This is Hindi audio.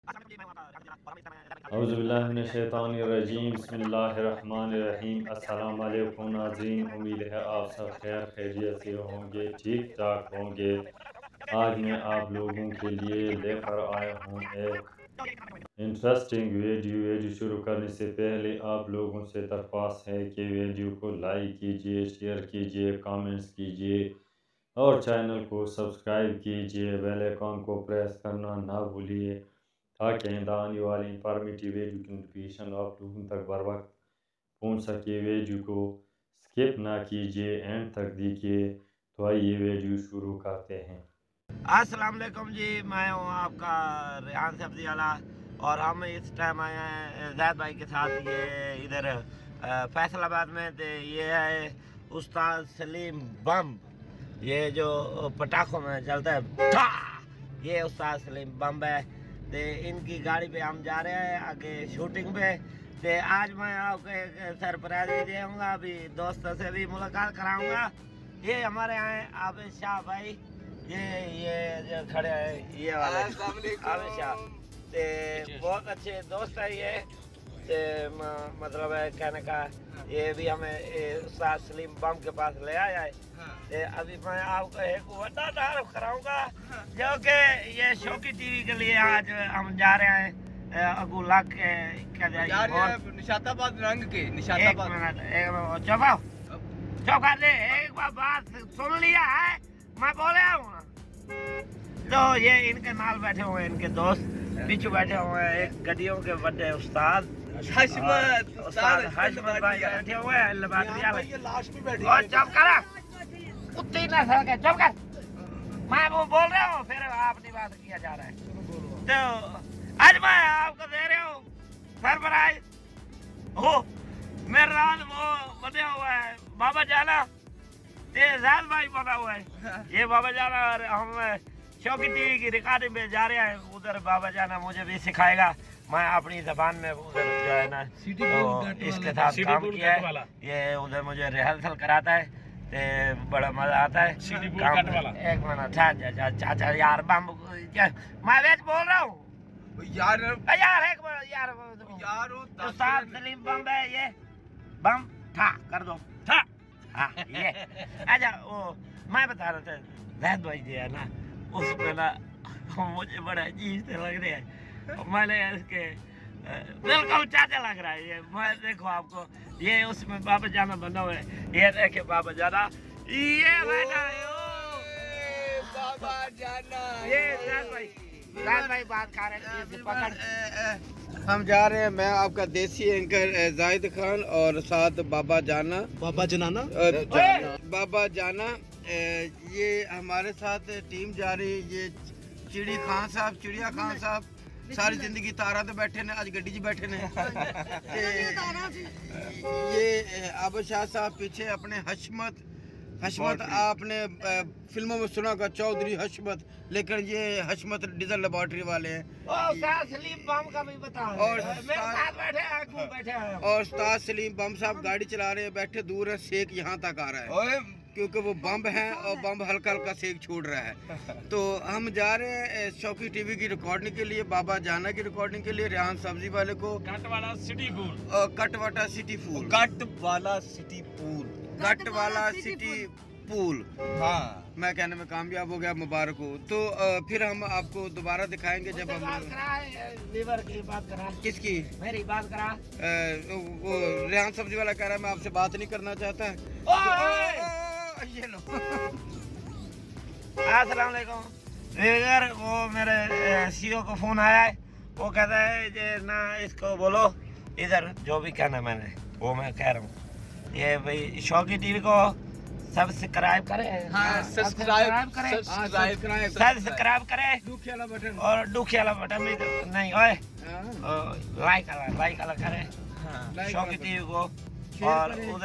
औज़ुबिल्लाहिमिनश्शैतानिर्रजीम बिस्मिल्लाहिर्रहमानिर्रहीम। अस्सलाम वालेकुम नाज़रीन, उम्मीद है आप सब खैर खैरियत से होंगे, ठीक ठाक होंगे। आज मैं आप लोगों के लिए लेकर आया हूँ एक इंटरेस्टिंग वीडियो शुरू करने से पहले आप लोगों से दरख्वास्त है कि वीडियो को लाइक कीजिए, शेयर कीजिए, कमेंट्स कीजिए और चैनल को सब्सक्राइब कीजिए। बेल आइकॉन को प्रेस करना ना भूलिए ताकि आने वाली इंफॉर्मेटिव वीडियो की नोटिफिकेशन आप लोगों तक बर वक्त पहुँच सके। वीडियो को स्किप ना कीजिए, एंड तक देखिए। तो आइए वीडियो शुरू करते हैं। अस्सलाम वालेकुम जी, मैं हूँ आपका रेहान सब्जी वाला और हम इस टाइम आए हैं जैद भाई के साथ। ये इधर फैसलाबाद में थे। ये है उस्ताद सलीम बम, ये जो पटाखों में चलता है, ये उस्ताद सलीम बम है। ते इनकी गाड़ी पे हम जा रहे हैं आगे शूटिंग पे। ते आज मैं आपको एक सरप्राइज भी दूँगा, अभी दोस्तों से भी मुलाकात कराऊंगा। ये हमारे यहाँ है आबिद शाह भाई, ये जो खड़े हैं ये वाले आबिद शाह, ते बहुत अच्छे दोस्त है ये। ते मतलब है कहने का, ये भी हमें उस्ताद सलीम बम के पास ले आया है। ते अभी मैं आपको एक बड़ा तारुफ कराऊंगा, जो कि ये शौकी टीवी के लिए आज हम जा रहे हैं अगुला के निशाताबाद रंग के निशाताबाद। चुप कर दे, एक बार बात सुन लिया है, मैं बोले हूँ। तो ये इनके नाल बैठे हुए हैं इनके दोस्त, पीछे बैठे हुए हैं एक गड्डियों के बड़े उस्ताद उस्ताद हशमत भाई बैठे हुए हैं। और चुप करा कुत्ते नस्ल के, चुप कर, मैं वो बोल रहा हूँ, फिर अपनी बात किया जा रहा है। तो आज मैं आपको दे रहा हूँ सरप्राइज। हो मेरे रात वो बने हुआ है बाबा जाना, ये जैद भाई बना हुआ है। ये बाबा जाना, और हम शौकी टीवी की रिकॉर्डिंग में जा रहे हैं। उधर बाबा जाना मुझे भी सिखाएगा, मैं अपनी जबान में उधर जो है ना तो इसके साथ काम किया है। ये उधर मुझे रिहर्सल कराता है, ते बड़ा मजा आता है। एक मिनट चाचा यार बम, मैं वेच बोल रहा हूँ यार एक मिनट यार उस्ताद सलीम बम है ये। बम ठा कर दो, ठा। हाँ ये अच्छा, वो मैं बता रहा था जैद भाई जी है ना, उसमें ना मुझे बड़ा अजीब से लग रहे हैं। मैंने इसके बिल्कुल चाचा लग रहा है ये। मैं देखो आपको, ये उसमें बाबा जाना बना हुआ है। ये देखे बाबा जाना, ये बैठा है बाबा जाना। ये जैद भाई बात कर रहे हैं, पकड़। हम जा रहे हैं, मैं आपका देसी एंकर जाहिद खान और साथ बाबा जाना, बाबा जनाना, बाबा जाना। ये हमारे साथ टीम जा रही है। ये चिड़िया खान साहब सारी जिंदगी तारा तो बैठे ने, आज गड्डी च बैठे ने। ये आबिद शाह साहब पीछे अपने हशमत आपने फिल्मों में सुना होगा, चौधरी हशमत, लेकिन ये हशमत डीजल लेबोरेटरी वाले हैं। सलीम बम का भी बता, और मेरे साथ बैठे हैं। और उस्ताद सलीम बम साहब गाड़ी चला रहे हैं, बैठे दूर है, सेक यहाँ तक आ रहा है क्योंकि वो बम है और बम हल्का हल्का सेक छोड़ रहा है। तो हम जा रहे हैं शौकी टीवी की रिकॉर्डिंग के लिए, बाबा जाना की रिकॉर्डिंग के लिए, रेहान सब्जी वाले को कटवाला सिटी पूल। हाँ, मैं कहने में कामयाब हो गया, मुबारक हो। तो फिर हम आपको दोबारा दिखाएंगे जब हम लीवर की बात करा। किसकी? मेरी बात करा। वो रेहान सब्जी वाला कह रहा है मैं आपसे बात नहीं करना चाहता है। ये लो। अस्सलाम वालेकुम। इधर वो मेरे सीईओ को फोन आया है, वो कहता है जे ना इसको बोलो इधर जो भी कहना मैंने वो मैं कह रहा हूँ। ये भाई शौकी टीवी को सब्सक्राइब करें। हाँ, सब्सक्राइब करें और दुखी वाला बटन भी नहीं ओए, लाइक वाला करें शौकी टीवी को। और उधर